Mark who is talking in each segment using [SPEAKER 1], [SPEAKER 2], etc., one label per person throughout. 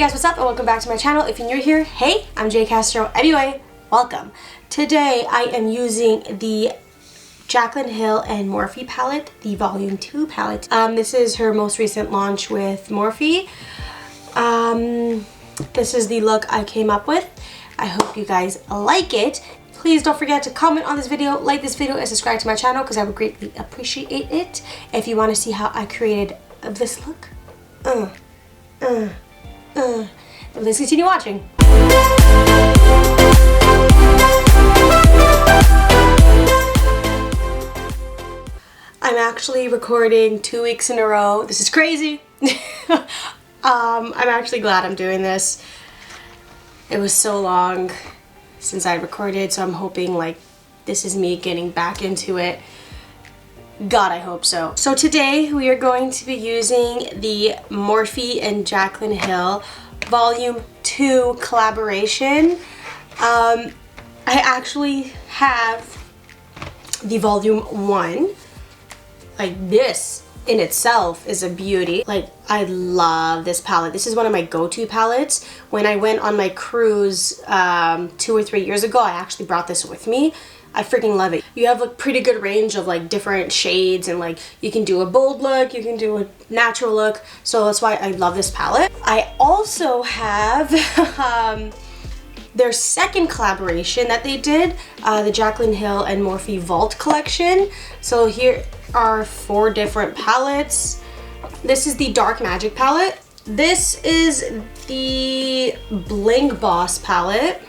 [SPEAKER 1] guys, what's up and welcome back to my channel. If you're new here, hey, I'm Jay Castro. Anyway, welcome. Today I am using the Jaclyn Hill and Morphe palette, the Volume 2 palette. This is her most recent launch with Morphe. This is the look I came up with. I hope you guys like it. Please don't forget to comment on this video, like this video, and subscribe to my channel because I would greatly appreciate it. If you want to see how I created this look. Let's continue watching. I'm actually recording 2 weeks in a row. This is crazy. I'm actually glad I'm doing this. It was so long since I recorded, so I'm hoping like this is me getting back into it. God, I hope so. So today we are going to be using the Morphe and Jaclyn Hill Volume 2 collaboration. I actually have the Volume 1. Like, this in itself is a beauty. Like, I love this palette. This is one of my go-to palettes. When I went on my cruise 2 or 3 years ago, I actually brought this with me. I freaking love it. You have a pretty good range of like different shades, and like you can do a bold look, you can do a natural look, so that's why I love this palette. I also have their second collaboration that they did, the Jaclyn Hill and Morphe Vault collection. So here are 4 different palettes. This is the Dark Magic palette. This is the Bling Boss palette.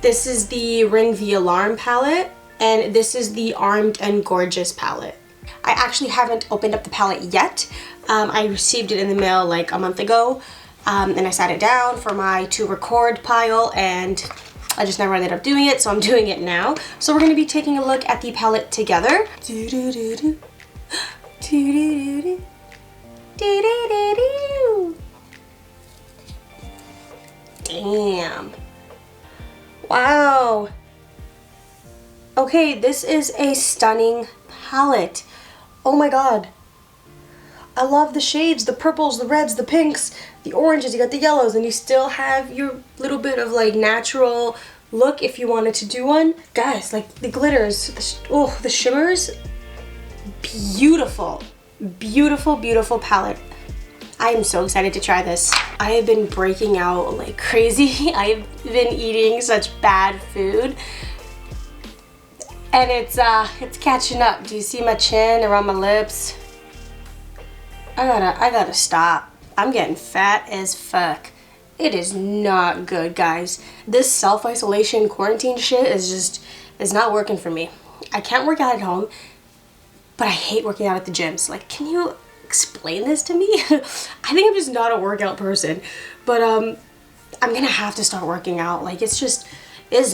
[SPEAKER 1] This is the Ring the Alarm palette, and this is the Armed and Gorgeous palette. I actually haven't opened up the palette yet. I received it in the mail like a month ago, and I sat it down for my to record pile, and I just never ended up doing it, so I'm doing it now. So we're going to be taking a look at the palette together. Damn. Wow. Okay, this is a stunning palette. Oh my god. I love the shades, the purples, the reds, the pinks, the oranges, you got the yellows, and you still have your little bit of like natural look if you wanted to do one. Guys, like the glitters, the shimmers, beautiful. Beautiful, beautiful palette. I am so excited to try this. I have been breaking out like crazy. I've been eating such bad food, and it's catching up. Do you see my chin around my lips? I gotta stop. I'm getting fat as fuck. It is not good, guys. This self-isolation quarantine shit is not working for me. I can't work out at home, but I hate working out at the gyms. Like, can you explain this to me? I think I'm just not a workout person, but I'm gonna have to start working out. Like, it's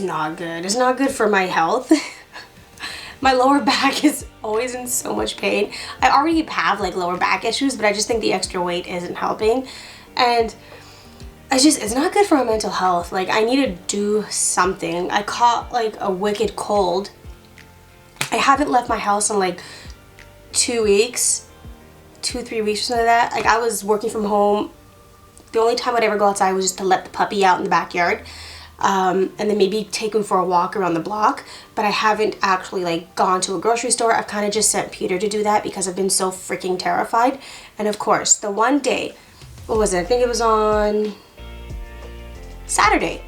[SPEAKER 1] not good. It's not good for my health. My lower back is always in so much pain. I already have like lower back issues, but I just think the extra weight isn't helping, and it's not good for my mental health. Like, I need to do something. I caught like a wicked cold. I haven't left my house in like 2 weeks. 2-3 weeks or something like that. Like, I was working from home. The only time I'd ever go outside was just to let the puppy out in the backyard, and then maybe take him for a walk around the block. But I haven't actually like gone to a grocery store. I've kind of just sent Peter to do that because I've been so freaking terrified. And of course, the one day, what was it? I think it was on Saturday.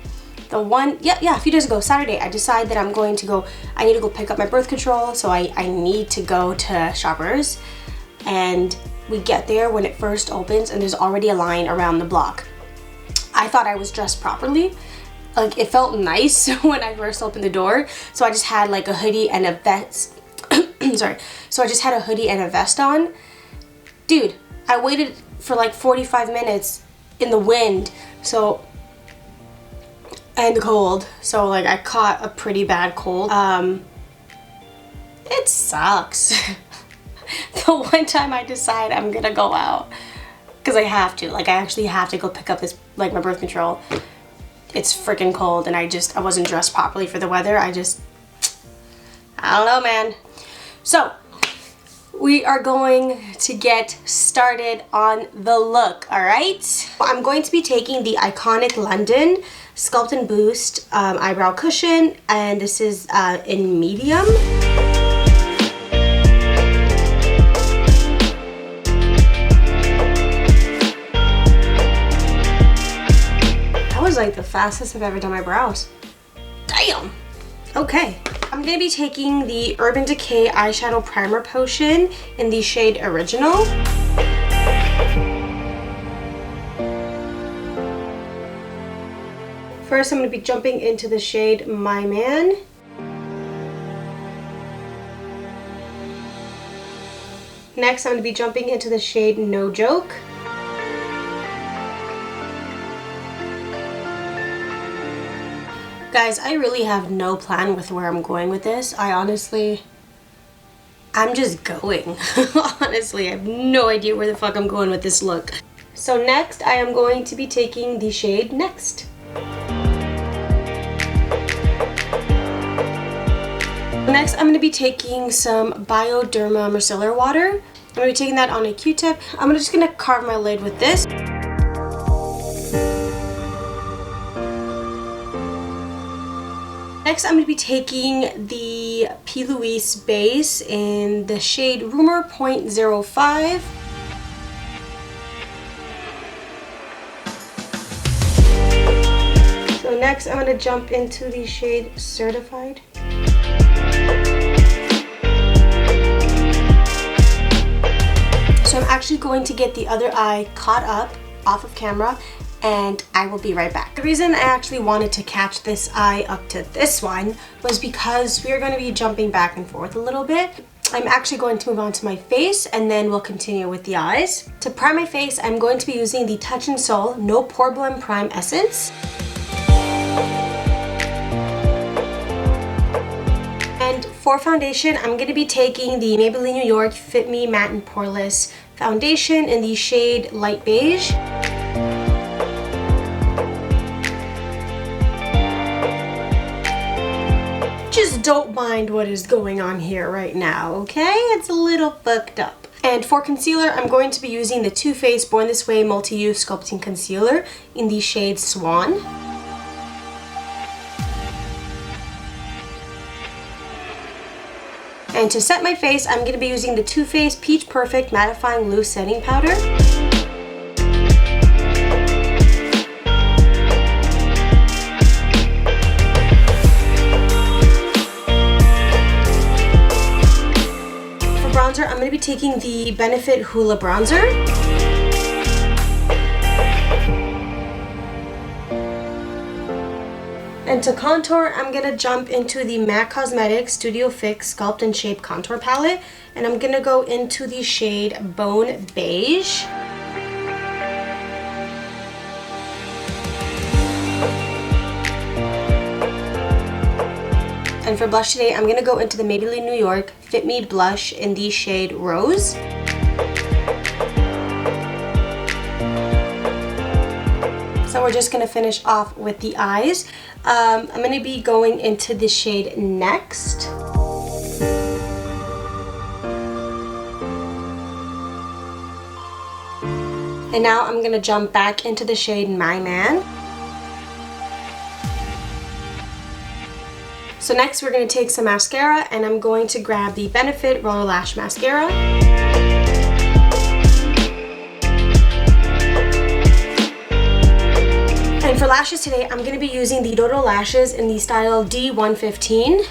[SPEAKER 1] A few days ago, Saturday, I decided that I need to go pick up my birth control, so I need to go to Shoppers. And we get there when it first opens, and there's already a line around the block. I thought I was dressed properly. Like, it felt nice when I first opened the door, so I just had like a hoodie and a vest. Sorry. So I just had a hoodie and a vest on. Dude, I waited for like 45 minutes in the wind, and the cold. So like, I caught a pretty bad cold. It sucks. The one time I decide I'm gonna go out, because I have to, like, I actually have to go pick up this, like, my birth control. It's freaking cold, and I wasn't dressed properly for the weather. I don't know, man. So we are going to get started on the look, all right? I'm going to be taking the iconic London Sculpt and Boost eyebrow cushion, and this is in medium. That was like the fastest I've ever done my brows. Damn! Okay. I'm going to be taking the Urban Decay Eyeshadow Primer Potion in the shade Original. First, I'm going to be jumping into the shade My Man. Next, I'm going to be jumping into the shade No Joke. Guys, I really have no plan with where I'm going with this. I'm just going. Honestly, I have no idea where the fuck I'm going with this look. So next, I am going to be taking the shade Next. Next, I'm going to be taking some Bioderma Micellar Water. I'm going to be taking that on a Q-tip. I'm just going to carve my lid with this. Next, I'm going to be taking the P.Louise base in the shade Rumour 0.05. So next, I'm going to jump into the shade Certified. So I'm actually going to get the other eye caught up off of camera, and I will be right back. The reason I actually wanted to catch this eye up to this one was because we are going to be jumping back and forth a little bit. I'm actually going to move on to my face, and then we'll continue with the eyes. To prime my face, I'm going to be using the Touch in Sol No Poreblem Prime Essence. And for foundation, I'm going to be taking the Maybelline New York Fit Me Matte and Poreless foundation in the shade Light Beige. Just don't mind what is going on here right now, okay? It's a little fucked up. And for concealer, I'm going to be using the Too Faced Born This Way Multi-Use Sculpting Concealer in the shade Swan. And to set my face, I'm going to be using the Too Faced Peach Perfect Mattifying Loose Setting Powder. I'm going to be taking the Benefit Hoola bronzer. And to contour, I'm going to jump into the MAC Cosmetics Studio Fix Sculpt and Shape Contour Palette, and I'm going to go into the shade Bone Beige. And for blush today, I'm going to go into the Maybelline New York Fit Me blush in the shade Rose. So we're just going to finish off with the eyes. I'm going to be going into the shade Next. And now I'm going to jump back into the shade My Man. So next we're going to take some mascara, and I'm going to grab the Benefit Roller Lash Mascara. And for lashes today, I'm going to be using the Dodo lashes in the style D115.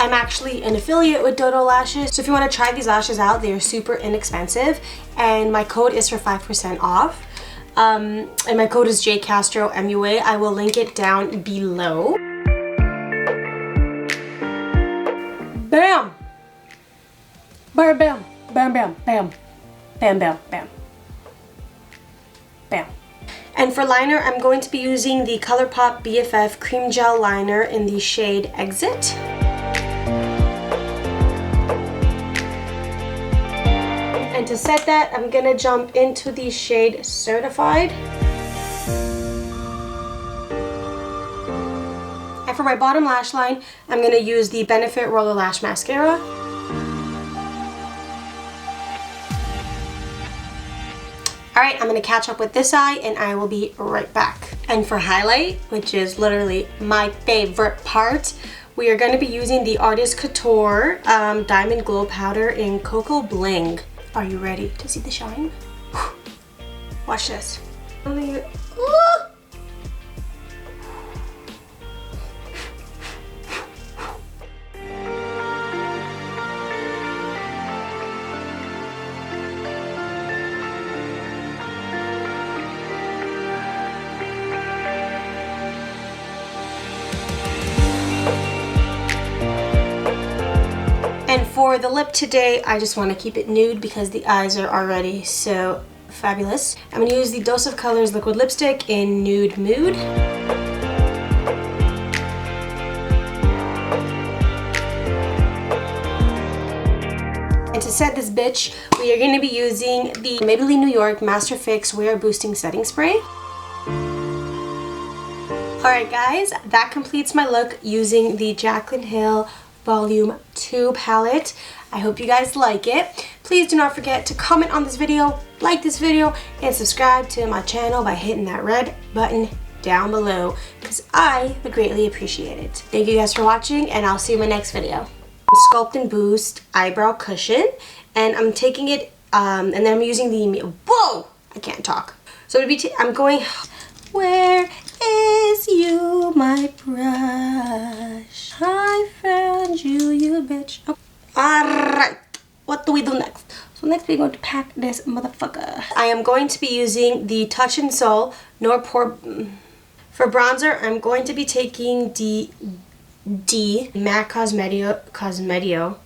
[SPEAKER 1] I'm actually an affiliate with Dodo lashes, so if you want to try these lashes out, they are super inexpensive, and my code is for 5% off. And my code is JCastroMUA. I will link it down below. Bam! Bam, bam, bam, bam, bam, bam, bam, bam, bam. And for liner, I'm going to be using the Colourpop BFF Cream Gel Liner in the shade Exit. And to set that, I'm gonna jump into the shade Certified. And for my bottom lash line, I'm going to use the Benefit Roller Lash Mascara. Alright, I'm going to catch up with this eye and I will be right back. And for highlight, which is literally my favorite part, we are going to be using the Artist Couture Diamond Glow Powder in Cocoa Bling. Are you ready to see the shine? Watch this. Ooh. And for the lip today, I just want to keep it nude because the eyes are already so fabulous. I'm going to use the Dose of Colors liquid lipstick in Nude Mood. And to set this bitch, we are going to be using the Maybelline New York Master Fix Wear Boosting Setting Spray. Alright guys, that completes my look using the Jaclyn Hill Volume 2 palette. I hope you guys like it. Please do not forget to comment on this video, like this video, and subscribe to my channel by hitting that red button down below because I would greatly appreciate it. Thank you guys for watching and I'll see you in my next video. Sculpt and Boost Eyebrow Cushion, and I'm taking it and then I'm using the, whoa! I can't talk. So I'm going, where is you, my brush? I found you, you bitch. Oh. Alright, what do we do next? So next we're going to pack this motherfucker. I am going to be using the Touch and Soul For bronzer, I'm going to be taking the MAC Cosmedio